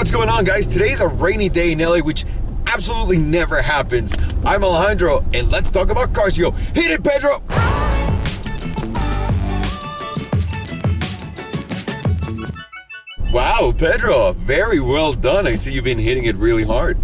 What's going on, guys? Today's a rainy day in LA, which absolutely never happens. I'm Alejandro, and let's talk about cars. Yo, hit it, Pedro! Wow, Pedro, very well done. I see you've been hitting it really hard.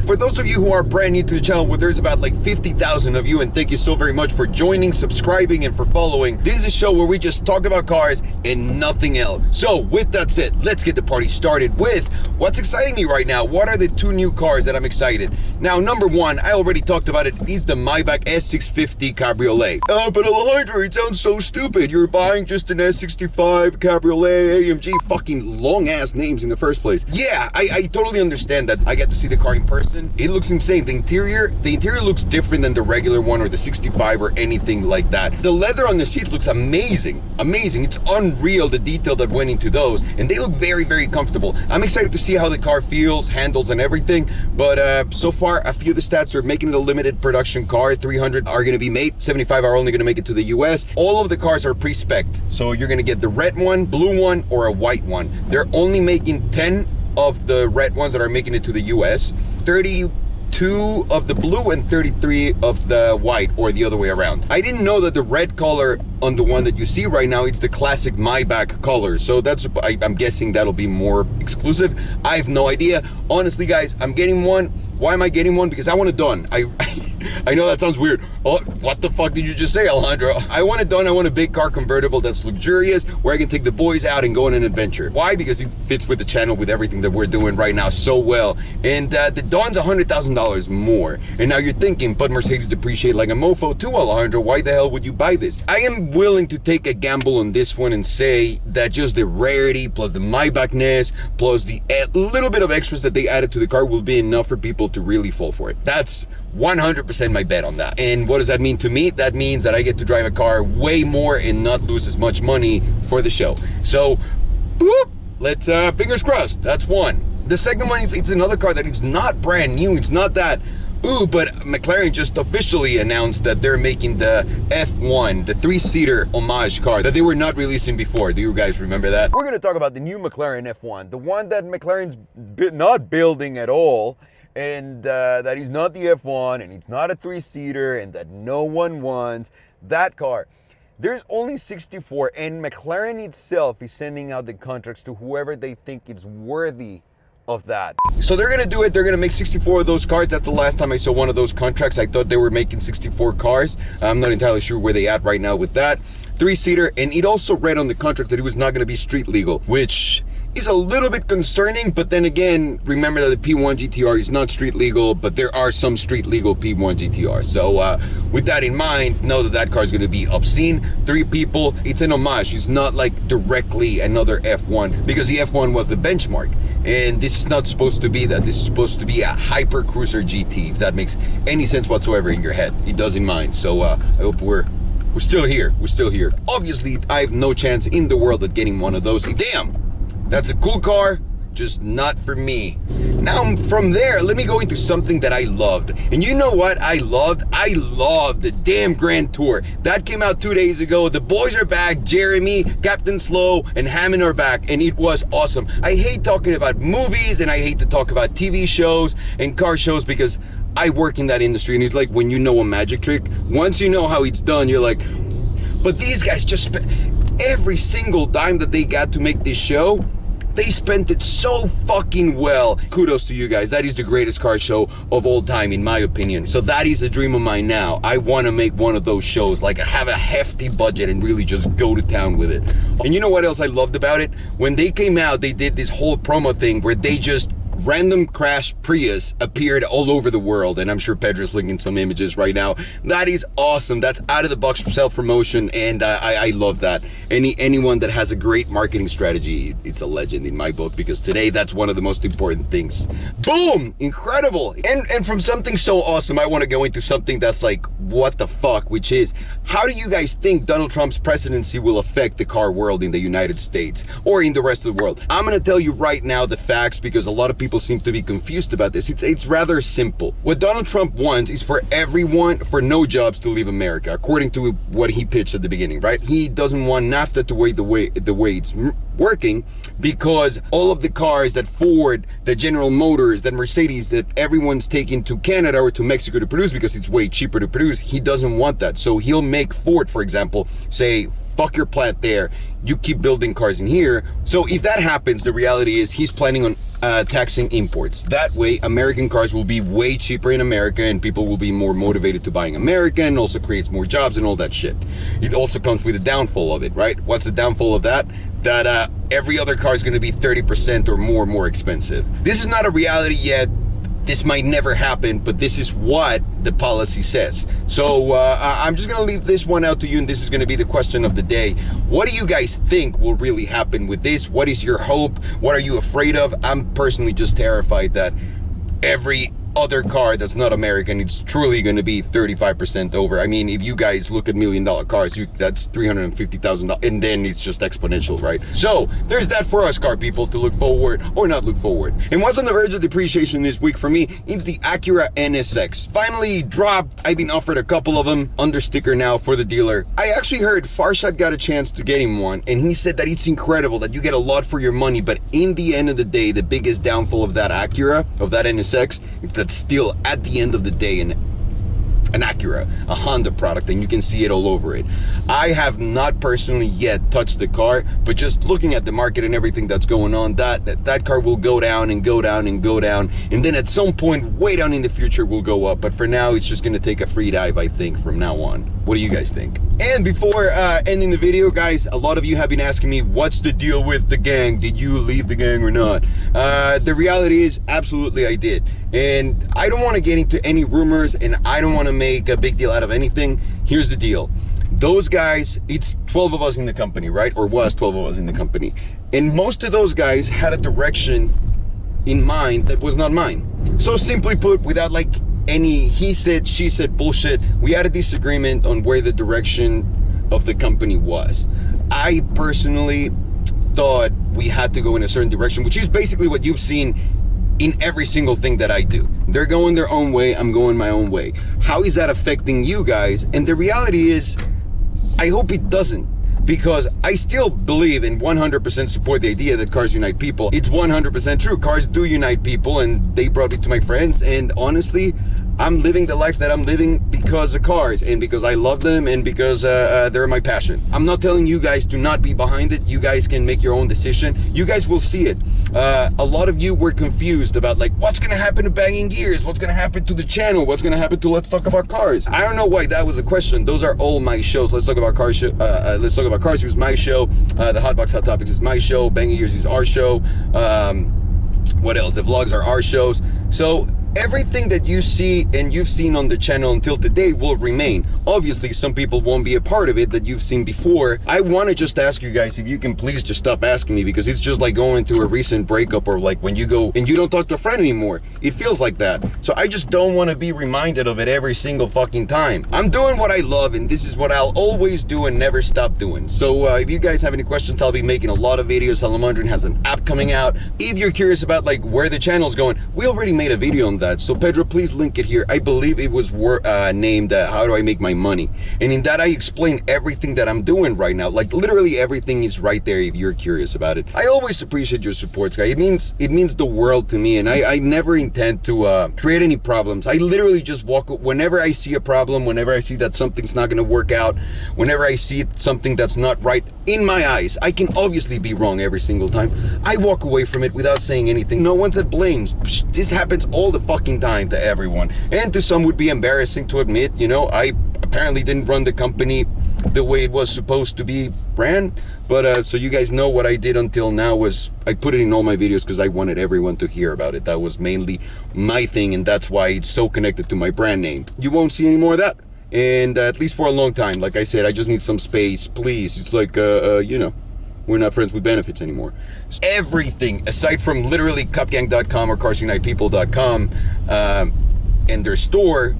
For those of you who are brand new to the channel, well, there's about like 50,000 of you, and thank you so very much for joining, subscribing, and for following. This is a show where we just talk about cars and nothing else. So with that said, let's get the party started with what's exciting me right now. What are the two new cars that I'm excited? Now, number one, I already talked about it, is the Maybach S650 Cabriolet. But Alejandro, it sounds so stupid. You're buying just an S65 Cabriolet AMG, fucking long ass names in the first place. Yeah, I totally understand that. I get to see the car in person. It looks insane. The interior looks different than the regular one or the 65 or anything like that. The leather on the seats looks amazing. Amazing. It's unreal, the detail that went into those, and they look very, very comfortable. I'm excited to see how the car feels, handles, and everything, but so far, a few of the stats are making it a limited production car. 300 are going to be made, 75 are only going to make it to the US. All of the cars are pre-spec'd, so you're going to get the red one, blue one, or a white one. They're only making 10 of the red ones that are making it to the US, 32 of the blue and 33 of the white, or the other way around. I didn't know that the red color on the one that you see right now, it's the classic Maybach color, so that's, I'm guessing that'll be more exclusive. I have no idea. Honestly, guys, I'm getting one. Why am I getting one? Because I want it done. I know that sounds weird. Oh, what the fuck did you just say, Alejandro? I want it done. I want a big car convertible that's luxurious, where I can take the boys out and go on an adventure. Why? Because it fits with the channel, with everything that we're doing right now so well. And the Dawn's $100,000 more. And now you're thinking, but Mercedes depreciate like a mofo too, Alejandro. Why the hell would you buy this? I am willing to take a gamble on this one and say that just the rarity plus the Maybachness plus the little bit of extras that they added to the car will be enough for people to really fall for it. That's 100% my bet on that. And what does that mean to me? That means that I get to drive a car way more and not lose as much money for the show. So, boop, let's fingers crossed. That's one. The second one is, it's another car that is not brand new. It's not that, ooh, but McLaren just officially announced that they're making the F1, the three-seater homage car that they were not releasing before. Do you guys remember that? We're gonna talk about the new McLaren F1, the one that McLaren's not building at all, and that is not the F1, and it's not a three-seater, and that no one wants that car. There's only 64, and McLaren itself is sending out the contracts to whoever they think is worthy of that. So they're gonna do it. They're gonna make 64 of those cars. That's the last time I saw one of those contracts. I thought they were making 64 cars. I'm not entirely sure where they at right now with that. Three-seater, and it also read on the contracts that it was not gonna be street legal, which is a little bit concerning, but then again, remember that the P1 GTR is not street legal, but there are some street legal P1 GTR. So with that in mind, know that that car is going to be obscene. 3 people, it's an homage. It's not like directly another F1, because the F1 was the benchmark, and this is not supposed to be that. This is supposed to be a hyper cruiser GT, if that makes any sense whatsoever in your head. It does in mine. So I hope we're still here. We're still here. Obviously, I have no chance in the world at getting one of those. Damn. That's a cool car, just not for me. Now from there, let me go into something that I loved. And you know what I loved? I loved the damn Grand Tour. That came out 2 days ago. The boys are back. Jeremy, Captain Slow, and Hammond are back, and it was awesome. I hate talking about movies, and I hate to talk about TV shows and car shows, because I work in that industry, and it's like when you know a magic trick, once you know how it's done, you're like, but these guys just spent every single dime that they got to make this show. They spent it so fucking well. Kudos to you guys. That is the greatest car show of all time, in my opinion. So that is a dream of mine now. I want to make one of those shows, like have a hefty budget and really just go to town with it. And you know what else I loved about it? When they came out, they did this whole promo thing where they just random crash Prius appeared all over the world, and I'm sure Pedro's linking some images right now. That is awesome. That's out of the box self-promotion, and I love that. Anyone that has a great marketing strategy, it's a legend in my book, because today that's one of the most important things. Boom! Incredible! And from something so awesome, I want to go into something that's like, what the fuck, which is, how do you guys think Donald Trump's presidency will affect the car world in the United States or in the rest of the world? I'm going to tell you right now the facts, because a lot of people seem to be confused about this. It's rather simple. What Donald Trump wants is for everyone, for no jobs, to leave America, according to what he pitched at the beginning, right? He doesn't want NAFTA to wait the way it's working, because all of the cars that Ford, that General Motors, that Mercedes, that everyone's taking to Canada or to Mexico to produce because it's way cheaper to produce, he doesn't want that. So he'll make Ford, for example, say, fuck your plant there, you keep building cars in here. So if that happens, the reality is he's planning on taxing imports. That way, American cars will be way cheaper in America and people will be more motivated to buying American, also creates more jobs and all that shit. It also comes with a downfall of it, right? What's the downfall of that? That every other car is going to be 30% or more expensive. This is not a reality yet. This might never happen, but this is what the policy says. So I'm just gonna leave this one out to you, and this is gonna be the question of the day. What do you guys think will really happen with this? What is your hope? What are you afraid of? I'm personally just terrified that every other car that's not American, it's truly going to be 35% over. I mean, if you guys look at $1 million cars, that's $350,000, and then it's just exponential, right? So there's that for us car people to look forward or not look forward. And what's on the verge of depreciation this week for me, it's the Acura NSX. Finally dropped. I've been offered a couple of them under sticker now for the dealer. I actually heard Farshad got a chance to get him one, and he said that it's incredible, that you get a lot for your money, but in the end of the day, the biggest downfall of that Acura, of that NSX, is that still at the end of the day an Acura, a Honda product, and you can see it all over it. I have not personally yet touched the car, but just looking at the market and everything that's going on, that car will go down and go down and go down, and then at some point way down in the future will go up. But for now, it's just going to take a free dive, I think, from now on. What do you guys think? And before ending the video, guys, a lot of you have been asking me, what's the deal with the gang? Did you leave the gang or not? The reality is, absolutely I did. And I don't want to get into any rumors, and I don't want to make a big deal out of anything. Here's the deal. Those guys, it's 12 of us in the company, right? Or was 12 of us in the company. And most of those guys had a direction in mind that was not mine. So simply put, without like any he said, she said bullshit, we had a disagreement on where the direction of the company was. I personally thought we had to go in a certain direction, which is basically what you've seen in every single thing that I do. They're going their own way, I'm going my own way. How is that affecting you guys? And the reality is, I hope it doesn't, because I still believe and 100% support the idea that cars unite people. It's 100% true. Cars do unite people, and they brought me to my friends, and honestly, I'm living the life that I'm living because of cars, and because I love them, and because they're my passion. I'm not telling you guys to not be behind it. You guys can make your own decision. You guys will see it. A lot of you were confused about like, what's gonna happen to Banging Gears? What's gonna happen to the channel? What's gonna happen to Let's Talk About Cars? I don't know why that was a question. Those are all my shows. Let's Talk About Cars. Let's Talk About Cars was my show. The Hot Box Hot Topics is my show. Banging Gears is our show. What else? The vlogs are our shows. So everything that you see and you've seen on the channel until today will remain. Obviously, some people won't be a part of it that you've seen before. I want to just ask you guys if you can please just stop asking me, because it's just like going through a recent breakup, or like when you go and you don't talk to a friend anymore. It feels like that. So I just don't want to be reminded of it every single fucking time. I'm doing what I love, and this is what I'll always do and never stop doing. So if you guys have any questions, I'll be making a lot of videos. Salomondrin has an app coming out. If you're curious about like where the channel's going, we already made a video on that. So Pedro, please link it here. I believe it was named How Do I Make My Money? And in that I explain everything that I'm doing right now. Like literally everything is right there if you're curious about it. I always appreciate your support, guys. It means the world to me, and I never intend to create any problems. I literally just walk, whenever I see a problem, whenever I see that something's not going to work out, whenever I see something that's not right in my eyes. I can obviously be wrong every single time. I walk away from it without saying anything. No one's at blame. This happens all the fucking time to everyone, and to some would be embarrassing to admit. You know, I apparently didn't run the company the way it was supposed to be ran, but so you guys know what I did until now was I put it in all my videos because I wanted everyone to hear about it. That was mainly my thing, and that's why it's so connected to my brand name. You won't see any more of that, and at least for a long time. Like I said, I just need some space, please. It's like you know, we're not friends with benefits anymore. Everything aside from literally cupgang.com or carsunitepeople.com and their store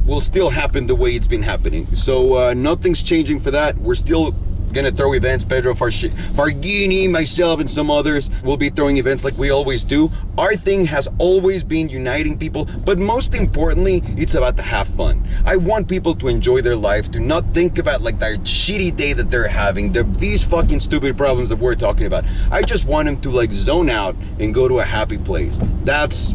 will still happen the way it's been happening. So nothing's changing for that. We're still gonna throw events. Pedro, Fargini, myself, and some others will be throwing events like we always do. Our thing has always been uniting people, but most importantly, it's about to have fun. I want people to enjoy their life, to not think about like that shitty day that they're having, these fucking stupid problems that we're talking about. I just want them to like zone out and go to a happy place. That's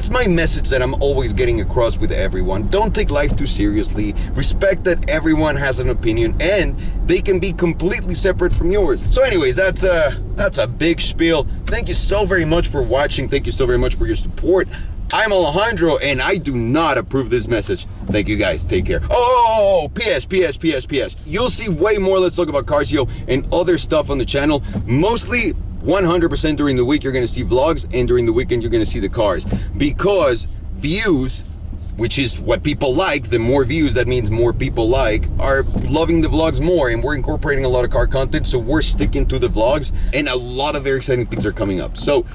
my message that I'm always getting across with everyone. Don't take life too seriously. Respect that everyone has an opinion and they can be completely separate from yours. So anyways, that's a big spiel. Thank you so very much for watching. Thank you so very much for your support. I'm Alejandro and I do not approve this message. Thank you guys. Take care. Oh, PS. You'll see way more Let's Talk About Cars, yo, and other stuff on the channel. Mostly 100% during the week you're gonna see vlogs, and during the weekend you're gonna see the cars, because views, which is what people like, the more views, that means more people are loving the vlogs more, and we're incorporating a lot of car content, so we're sticking to the vlogs, and a lot of very exciting things are coming up. So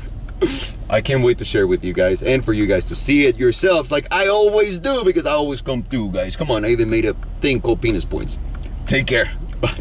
I can't wait to share with you guys and for you guys to see it yourselves like I always do, because I always come through, guys. Come on, I even made a thing called penis points. Take care. Bye.